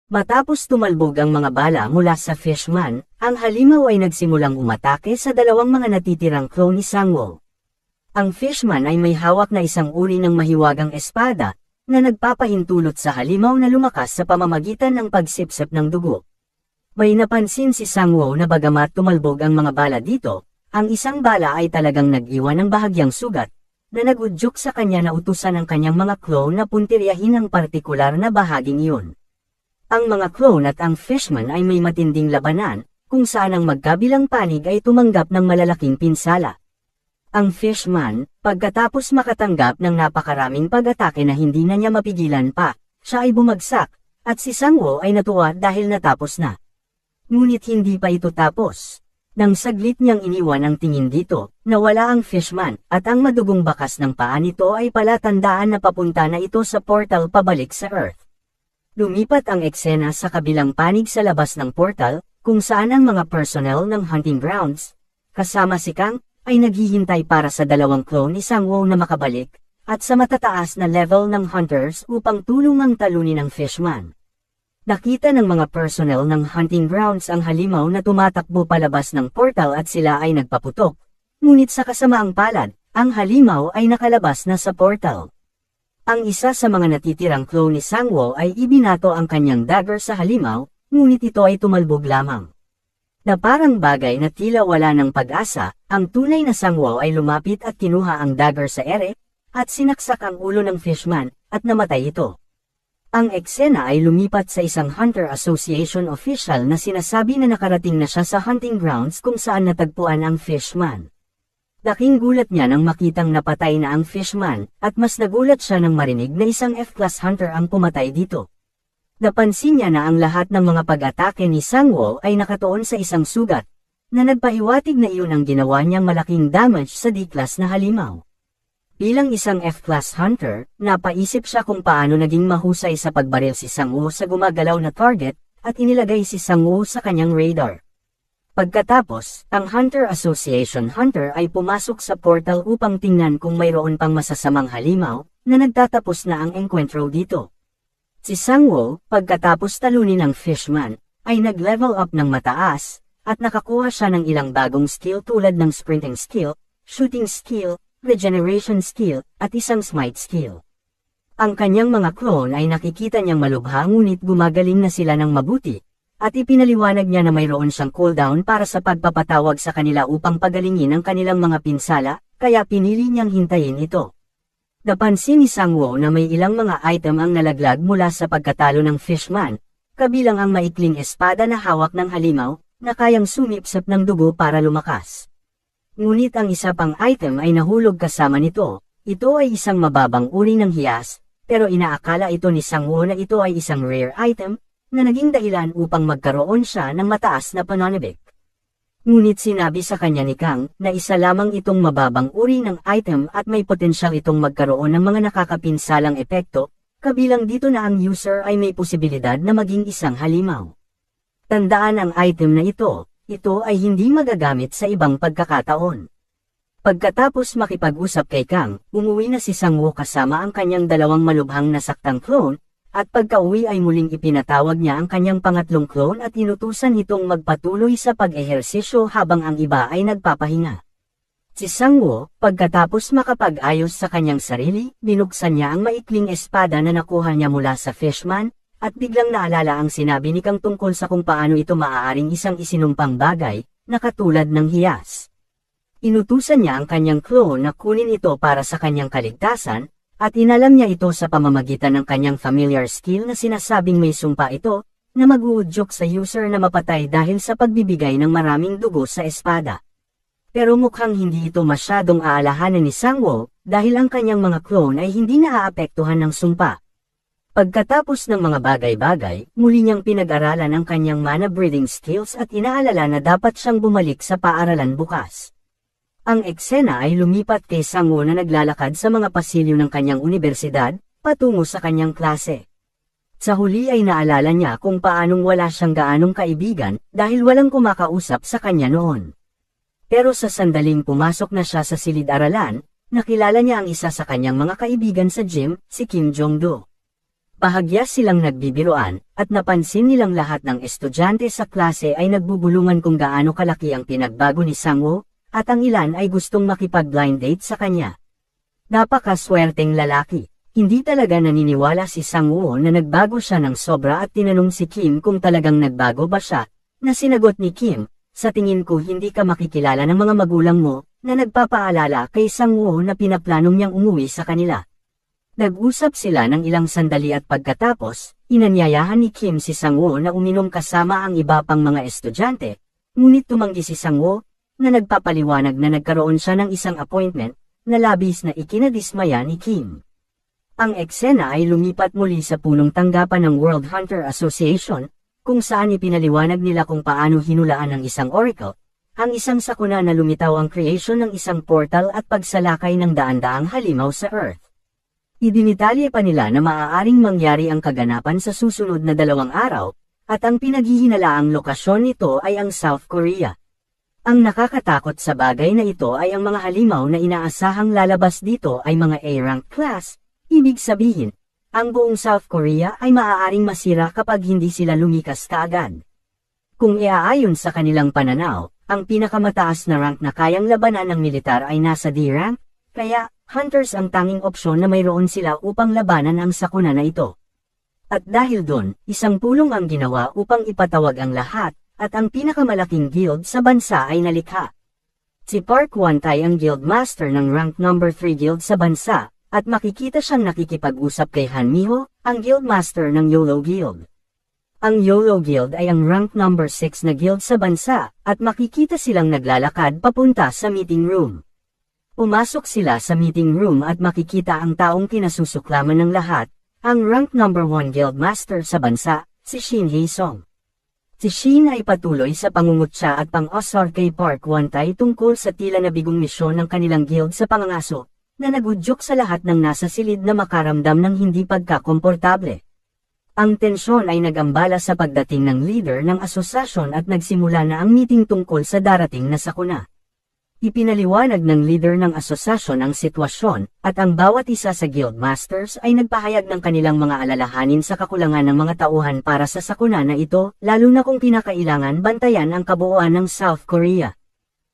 Matapos tumalbog ang mga bala mula sa Fishman, ang halimaw ay nagsimulang umatake sa dalawang mga natitirang clone ni Sangwoo. Ang Fishman ay may hawak na isang uri ng mahiwagang espada, na nagpapahintulot sa halimaw na lumakas sa pamamagitan ng pagsipsip ng dugo. May napansin si Sangwoo na bagamat tumalbog ang mga bala dito, ang isang bala ay talagang nag-iwan ng bahagyang sugat, na nag-udyok sa kanya na utusan ang kanyang mga clone na puntiryahin ang partikular na bahaging iyon. Ang mga clone at ang Fishman ay may matinding labanan, kung saan ang magkabilang panig ay tumanggap ng malalaking pinsala. Ang Fishman, pagkatapos makatanggap ng napakaraming pag-atake na hindi na niya mapigilan pa, siya ay bumagsak, at si Sangwoo ay natuwa dahil natapos na. Ngunit hindi pa ito tapos. Nang saglit niyang iniwan ang tingin dito, nawala ang Fishman, at ang madugong bakas ng paa nito ay palatandaan na papunta na ito sa portal pabalik sa Earth. Lumipat ang eksena sa kabilang panig sa labas ng portal, kung saan ang mga personnel ng hunting grounds, kasama si Kang, ay naghihintay para sa dalawang clone ni Sangwoo na makabalik, at sa matataas na level ng hunters upang tulungang talunin ang Fishman. Nakita ng mga personnel ng hunting grounds ang halimaw na tumatakbo palabas ng portal at sila ay nagpaputok, ngunit sa kasamaang palad, ang halimaw ay nakalabas na sa portal. Ang isa sa mga natitirang clone ni Sangwoo ay ibinato ang kanyang dagger sa halimaw, ngunit ito ay tumalbog lamang. Na parang bagay na tila wala ng pag-asa, ang tunay na Sangwoo ay lumapit at kinuha ang dagger sa ere, at sinaksak ang ulo ng Fishman, at namatay ito. Ang eksena ay lumipat sa isang Hunter Association official na sinasabi na nakarating na siya sa hunting grounds kung saan natagpuan ang Fishman. Laking gulat niya nang makitang napatay na ang Fishman, at mas nagulat siya nang marinig na isang F-class hunter ang pumatay dito. Napansin niya na ang lahat ng mga pag-atake ni Sangwoo ay nakatuon sa isang sugat, na nagpahiwatig na iyon ang ginawa niyang malaking damage sa D-class na halimaw. Bilang isang F-class hunter, napaisip siya kung paano naging mahusay sa pagbaril si Sangwoo sa gumagalaw na target, at inilagay si Sangwoo sa kanyang radar. Pagkatapos, ang Hunter Association Hunter ay pumasok sa portal upang tingnan kung mayroon pang masasamang halimaw, na nagtatapos na ang enkwentro dito. Si Sangwoo, pagkatapos talunin ang Fishman, ay nag-level up ng mataas, at nakakuha siya ng ilang bagong skill tulad ng sprinting skill, shooting skill, regeneration skill, at isang smite skill. Ang kanyang mga clone ay nakikita niyang malubha ngunit gumagaling na sila ng mabuti, at ipinaliwanag niya na mayroon siyang cooldown para sa pagpapatawag sa kanila upang pagalingin ang kanilang mga pinsala, kaya pinili niyang hintayin ito. Napansin ni Sangwoo na may ilang mga item ang nalaglag mula sa pagkatalo ng Fishman, kabilang ang maikling espada na hawak ng halimaw, na kayang sumipsip ng dugo para lumakas. Ngunit ang isa pang item ay nahulog kasama nito, ito ay isang mababang uri ng hiyas, pero inaakala ito ni Sangwoo na ito ay isang rare item, na naging dahilan upang magkaroon siya ng mataas na pananabik. Ngunit sinabi sa kanya ni Kang na isa lamang itong mababang uri ng item at may potensyal itong magkaroon ng mga nakakapinsalang epekto, kabilang dito na ang user ay may posibilidad na maging isang halimaw. Tandaan ang item na ito ay hindi magagamit sa ibang pagkakataon. Pagkatapos makipag-usap kay Kang, umuwi na si Sangwoo kasama ang kanyang dalawang malubhang nasaktang clone, at pagka-uwi ay muling ipinatawag niya ang kanyang pangatlong clone at inutusan itong magpatuloy sa pag-ehersisyo habang ang iba ay nagpapahinga. Si Sangwoo, pagkatapos makapag-ayos sa kanyang sarili, binuksan niya ang maikling espada na nakuha niya mula sa Fishman, at biglang naalala ang sinabi ni Kang tungkol sa kung paano ito maaaring isang isinumpang bagay, na katulad ng hiyas. Inutusan niya ang kanyang clone na kunin ito para sa kanyang kaligtasan, at inalam niya ito sa pamamagitan ng kanyang familiar skill na sinasabing may sumpa ito, na mag-uudyok sa user na mapatay dahil sa pagbibigay ng maraming dugo sa espada. Pero mukhang hindi ito masyadong aalahanan ni Sangwoo, dahil ang kanyang mga clone ay hindi naaapektuhan ng sumpa. Pagkatapos ng mga bagay-bagay, muli niyang pinag-aralan ang kanyang mana breathing skills at inaalala na dapat siyang bumalik sa paaralan bukas. Ang eksena ay lumipat kay Sangwoo na naglalakad sa mga pasilyo ng kanyang unibersidad, patungo sa kanyang klase. Sa huli ay naalala niya kung paanong wala siyang gaanong kaibigan, dahil walang kumakausap sa kanya noon. Pero sa sandaling pumasok na siya sa silid-aralan, nakilala niya ang isa sa kanyang mga kaibigan sa gym, si Kim Jong-do. Bahagya silang nagbibiruan, at napansin nilang lahat ng estudyante sa klase ay nagbubulungan kung gaano kalaki ang pinagbago ni Sang-woo, at ang ilan ay gustong makipag-blind date sa kanya. Napakaswerteng lalaki. Hindi talaga naniniwala si Sang-woo na nagbago siya ng sobra at tinanong si Kim kung talagang nagbago ba siya, na sinagot ni Kim, sa tingin ko hindi ka makikilala ng mga magulang mo, na nagpapaalala kay Sang-woo na pinaplanong niyang umuwi sa kanila. Nag-usap sila ng ilang sandali at pagkatapos, inanyayahan ni Kim si Sang-woo na uminom kasama ang iba pang mga estudyante, ngunit tumanggi si Sang-woo, na nagpapaliwanag na nagkaroon siya ng isang appointment, na labis na ikinadismaya ni Kim. Ang eksena ay lumipat muli sa punong tanggapan ng World Hunter Association, kung saan ipinaliwanag nila kung paano hinulaan ng isang oracle, ang isang sakuna na lumitaw ang creation ng isang portal at pagsalakay ng daan-daang halimaw sa Earth. Idinitalye pa nila na maaaring mangyari ang kaganapan sa susunod na 2 araw, at ang pinaghihinalaang lokasyon nito ay ang South Korea. Ang nakakatakot sa bagay na ito ay ang mga halimaw na inaasahang lalabas dito ay mga A-rank class, ibig sabihin, ang buong South Korea ay maaaring masira kapag hindi sila lumikas kaagad. Kung iaayon sa kanilang pananaw, ang pinakamataas na rank na kayang labanan ng militar ay nasa D-rank, kaya, hunters ang tanging opsyon na mayroon sila upang labanan ang sakuna na ito. At dahil doon, isang pulong ang ginawa upang ipatawag ang lahat, at ang pinakamalaking guild sa bansa ay nalikha. Si Park Won-tae ang guild master ng rank number 3 guild sa bansa, at makikita siyang nakikipag-usap kay Han Mi-ho, ang guild master ng YOLO Guild. Ang YOLO Guild ay ang rank number 6 na guild sa bansa, at makikita silang naglalakad papunta sa meeting room. Pumasok sila sa meeting room at makikita ang taong kinasusuklaman ng lahat, ang rank number 1 guild master sa bansa, si Shin Hae-sung. Si Shin ay patuloy sa pangungutya at pang-osor kay Park Won-tae tungkol sa tila na bigong misyon ng kanilang guild sa pangangaso, na nagudyok sa lahat ng nasa silid na makaramdam ng hindi pagkakomportable. Ang tensyon ay nagambala sa pagdating ng leader ng asosasyon at nagsimula na ang meeting tungkol sa darating na sakuna. Ipinaliwanag ng leader ng asosasyon ang sitwasyon, at ang bawat isa sa guild masters ay nagpahayag ng kanilang mga alalahanin sa kakulangan ng mga tauhan para sa sakuna na ito, lalo na kung pinakailangan bantayan ang kabuuan ng South Korea.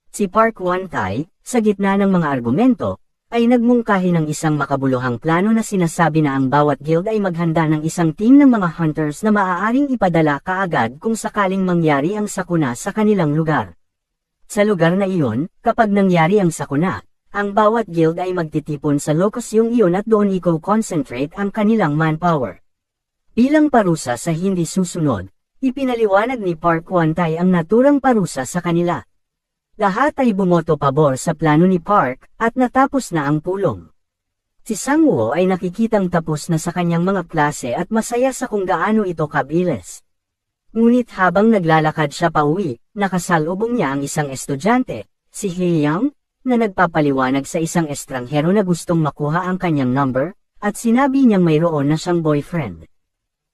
Si Park Won-tae, sa gitna ng mga argumento, ay nagmungkahi ng isang makabuluhang plano na sinasabi na ang bawat guild ay maghanda ng isang team ng mga hunters na maaaring ipadala kaagad kung sakaling mangyari ang sakuna sa kanilang lugar. Sa lugar na iyon, kapag nangyari ang sakuna, ang bawat guild ay magtitipon sa lokasyong iyon at doon i-concentrate ang kanilang manpower. Bilang parusa sa hindi susunod, ipinaliwanag ni Park Won-tae ang naturang parusa sa kanila. Lahat ay bumoto pabor sa plano ni Park, at natapos na ang pulong. Si Sang-woo ay nakikitang tapos na sa kanyang mga klase at masaya sa kung gaano ito kabilis. Ngunit habang naglalakad siya pauwi, nakasalubong niya ang isang estudyante, si Hae-young, na nagpapaliwanag sa isang estranghero na gustong makuha ang kanyang number, at sinabi niyang mayroon na siyang boyfriend.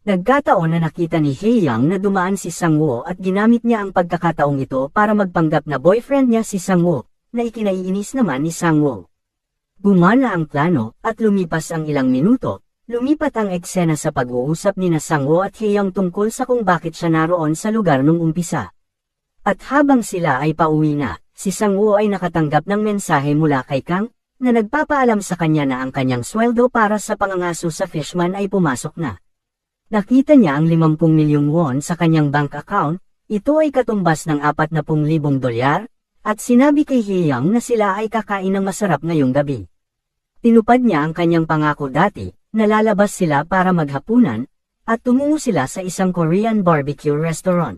Nagkataon na nakita ni Hae-young na dumaan si Sang-woo at ginamit niya ang pagkakataong ito para magpanggap na boyfriend niya si Sang-woo, na ikinaiinis naman ni Sang-woo. Gumana ang plano, at lumipas ang ilang minuto. Lumipat ang eksena sa pag-uusap ni Sang-woo at Hae-young tungkol sa kung bakit siya naroon sa lugar nung umpisa. At habang sila ay pauwi na, si Sang-woo ay nakatanggap ng mensahe mula kay Kang, na nagpapaalam sa kanya na ang kanyang sweldo para sa pangangaso sa Fishman ay pumasok na. Nakita niya ang 50 milyong won sa kanyang bank account, ito ay katumbas ng 40,000 dolyar, at sinabi kay Hae-young na sila ay kakain ng masarap ngayong gabi. Tinupad niya ang kanyang pangako dati, nalalabas sila para maghapunan, at tumungo sila sa isang Korean barbecue restaurant.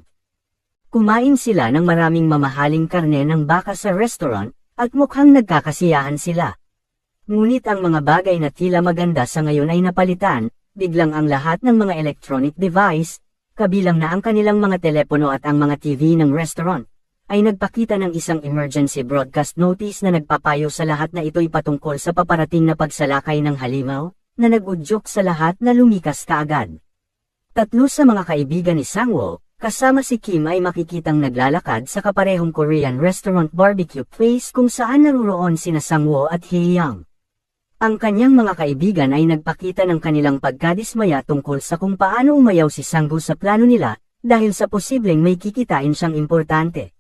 Kumain sila ng maraming mamahaling karne ng baka sa restaurant, at mukhang nagkakasiyahan sila. Ngunit ang mga bagay na tila maganda sa ngayon ay napalitan, biglang ang lahat ng mga electronic device, kabilang na ang kanilang mga telepono at ang mga TV ng restaurant, ay nagpakita ng isang emergency broadcast notice na nagpapayo sa lahat na ito'y patungkol sa paparating na pagsalakay ng halimaw, na nag-udyok sa lahat na lumikas kaagad. Tatlo sa mga kaibigan ni Sang-woo, kasama si Kim ay makikitang naglalakad sa kaparehong Korean restaurant barbecue place kung saan naruroon sina Sang-woo at Hae-young. Ang kanyang mga kaibigan ay nagpakita ng kanilang pagkadismaya tungkol sa kung paano umayaw si Sang-woo sa plano nila, dahil sa posibleng may kikitain siyang importante.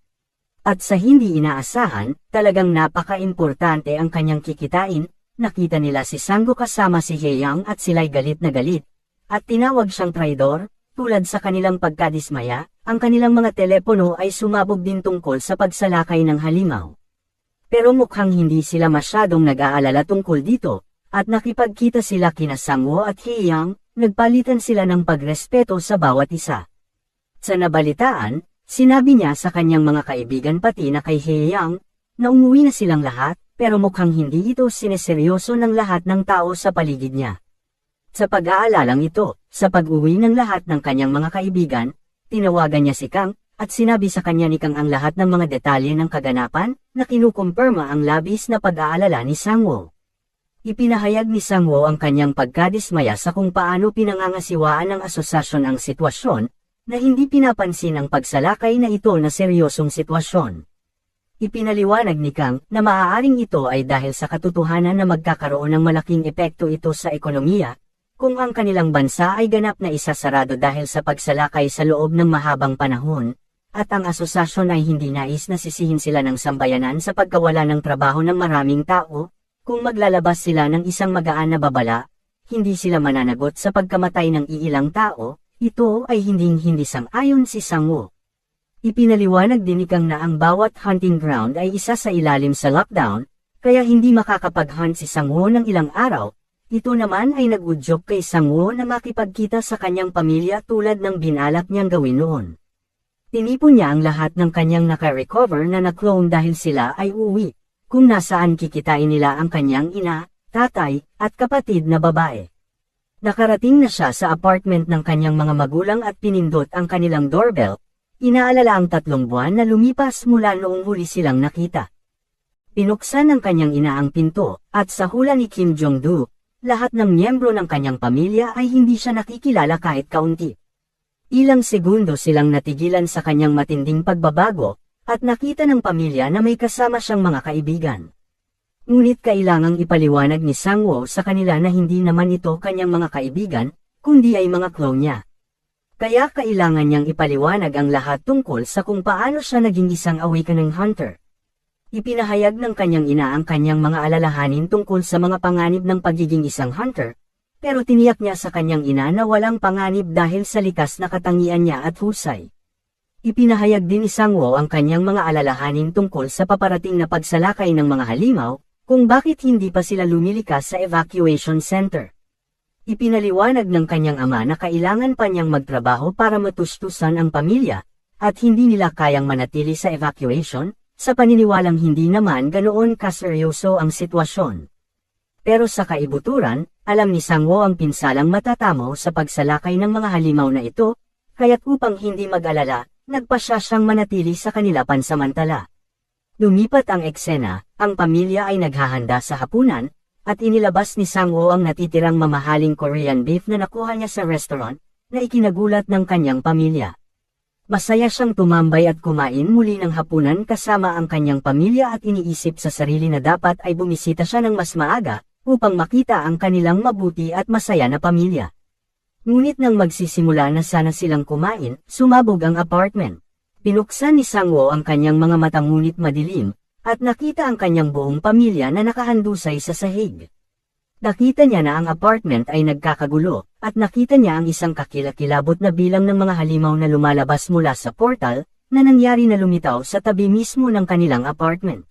At sa hindi inaasahan, talagang napaka-importante ang kanyang kikitain. Nakita nila si Sang-woo kasama si Hae-young at sila'y galit na galit, at tinawag siyang traidor. Tulad sa kanilang pagkadismaya, ang kanilang mga telepono ay sumabog din tungkol sa pagsalakay ng halimaw. Pero mukhang hindi sila masyadong nag-aalala tungkol dito, at nakipagkita sila kina Sang-woo at Hae-young, nagpalitan sila ng pagrespeto sa bawat isa. Sa nabalitaan, sinabi niya sa kanyang mga kaibigan pati na kay Hae-young, na umuwi na silang lahat, pero mukhang hindi ito sineseryoso ng lahat ng tao sa paligid niya. Sa pag-aalalang ito, sa pag-uwi ng lahat ng kanyang mga kaibigan, tinawagan niya si Kang, at sinabi sa kanya ni Kang ang lahat ng mga detalye ng kaganapan, na kinukumpirma ang labis na pag-aalala ni Sang-woo. Ipinahayag ni Sang-woo ang kanyang pagkadismaya sa kung paano pinangangasiwaan ng asosasyon ang sitwasyon, na hindi pinapansin ang pagsalakay na ito na seryosong sitwasyon. Ipinaliwanag ni Kang na maaaring ito ay dahil sa katotohanan na magkakaroon ng malaking epekto ito sa ekonomiya, kung ang kanilang bansa ay ganap na isasarado dahil sa pagsalakay sa loob ng mahabang panahon, at ang asosasyon ay hindi nais na sisihin sila ng sambayanan sa pagkawala ng trabaho ng maraming tao, kung maglalabas sila ng isang magaan na babala, hindi sila mananagot sa pagkamatay ng iilang tao, ito ay hindi sang-ayon si Sang-woo. Ipinaliwanag din ni Kang na ang bawat hunting ground ay isa sa ilalim sa lockdown, kaya hindi makakapag-hunt si Sang-woo ng ilang araw. Ito naman ay nag-udyok kay Sang-woo na makipagkita sa kanyang pamilya tulad ng binalak niyang gawin noon. Tinipon niya ang lahat ng kanyang naka-recover na na-clone dahil sila ay uwi, kung nasaan kikitain nila ang kanyang ina, tatay, at kapatid na babae. Nakarating na siya sa apartment ng kanyang mga magulang at pinindot ang kanilang doorbell, inaalala ang 3 buwan na lumipas mula noong huli silang nakita. Pinuksan ng kanyang ina ang pinto, at sa hula ni Kim Jong-doo, lahat ng miyembro ng kanyang pamilya ay hindi siya nakikilala kahit kaunti. Ilang segundo silang natigilan sa kanyang matinding pagbabago, at nakita ng pamilya na may kasama siyang mga kaibigan. Ngunit kailangang ipaliwanag ni Sang-woo sa kanila na hindi naman ito kanyang mga kaibigan, kundi ay mga clone niya. Kaya kailangan niyang ipaliwanag ang lahat tungkol sa kung paano siya naging isang awakening hunter. Ipinahayag ng kanyang ina ang kanyang mga alalahanin tungkol sa mga panganib ng pagiging isang hunter, pero tiniyak niya sa kanyang ina na walang panganib dahil sa likas na katangian niya at husay. Ipinahayag din ni Sang-woo ang kanyang mga alalahanin tungkol sa paparating na pagsalakay ng mga halimaw, kung bakit hindi pa sila lumilikas sa evacuation center. Ipinaliwanag ng kanyang ama na kailangan pa niyang magtrabaho para matustusan ang pamilya, at hindi nila kayang manatili sa evacuation, sa paniniwalang hindi naman ganoon kaseryoso ang sitwasyon. Pero sa kaibuturan, alam ni Sang-woo ang pinsalang matatamo sa pagsalakay ng mga halimaw na ito, kaya't upang hindi mag-alala, nagpasya siyang manatili sa kanila pansamantala. Lumipat ang eksena, ang pamilya ay naghahanda sa hapunan, at inilabas ni Sang-woo ang natitirang mamahaling Korean beef na nakuha niya sa restaurant, na ikinagulat ng kanyang pamilya. Masaya siyang tumambay at kumain muli ng hapunan kasama ang kanyang pamilya at iniisip sa sarili na dapat ay bumisita siya ng mas maaga, upang makita ang kanilang mabuti at masaya na pamilya. Ngunit nang magsisimula na sana silang kumain, sumabog ang apartment. Pinuksan ni Sang-woo ang kanyang mga mata ngunit madilim, at nakita ang kanyang buong pamilya na nakahandusay sa sahig. Nakita niya na ang apartment ay nagkakagulo, at nakita niya ang isang kakilakilabot na bilang ng mga halimaw na lumalabas mula sa portal, na nangyari na lumitaw sa tabi mismo ng kanilang apartment.